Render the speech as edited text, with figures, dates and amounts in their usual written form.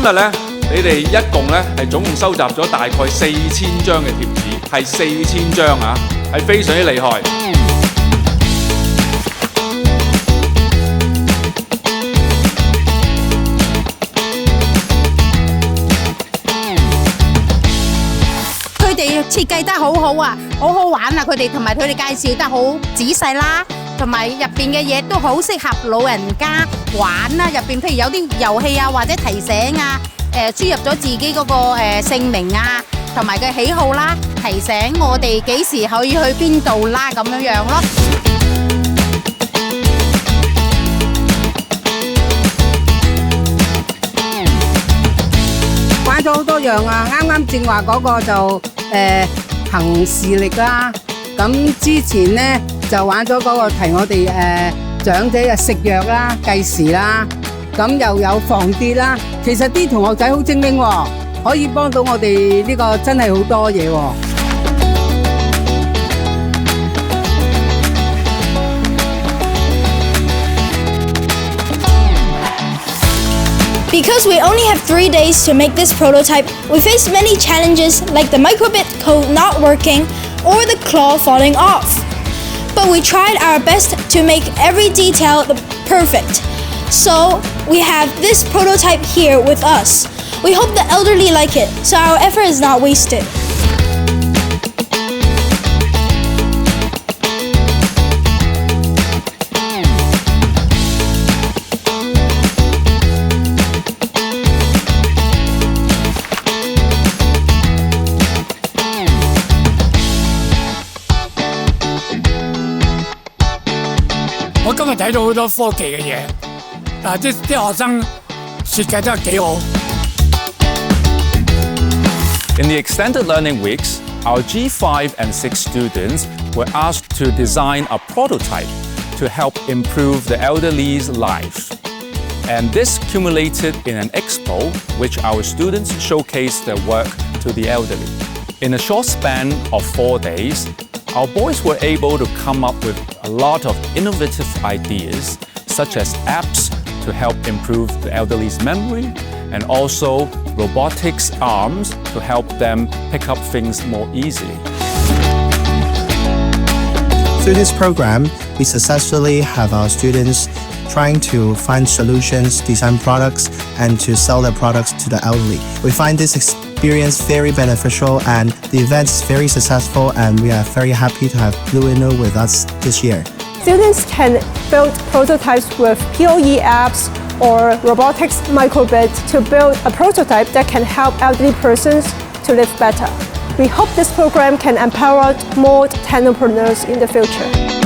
日咧，你哋一共咧係總共收集咗大概4000張嘅貼紙，係4000張啊，係非常之厲害。佢哋設計得好好啊，好好玩啊！佢哋同埋佢哋介紹得好仔細啦。同埋入邊嘅嘢都好適合老人家玩啦，入邊譬如有啲遊戲啊，或者提醒啊，輸入咗自己嗰個姓名啊，同埋嘅喜好啦，提醒我哋幾時可以去邊度啦，咁樣樣咯。玩咗好多樣啊！啱啱正話嗰個就行視力啦，咁之前呢。就玩咗嗰個提我哋長者嘅食藥啦、計時啦，咁又有防跌啦。其實啲同學仔好精靈喎，可以幫到我哋呢個真係好多嘢喎。Because we only have 3 days to make this prototype, we faced many challenges like the microbit code not working or the claw falling off. But we tried our best to make every detail perfect. So we have this prototype here with us. We hope the elderly like it, so our effort is not wasted.我今日睇到好多科技嘅嘢，但係啲學生設計得幾好。In the extended learning weeks, our G5 and 6 students were asked to design a prototype to help improve the elderly's life. And this culminated in an expo, which our students showcased their work to the elderly. In a short span of 4 days, our boys were able to come up with a lot of innovative ideas, such as apps to help improve the elderly's memory, and also robotics arms to help them pick up things more easily. Through this program, we successfully have our students trying to find solutions, design products, and to sell their products to the elderly. We find this experience very beneficial, and the event is very successful, and we are very happy to have Blueinno with us this year. Students can build prototypes with POE apps or robotics microbit to build a prototype that can help elderly persons to live better. We hope this program can empower more technopreneurs in the future.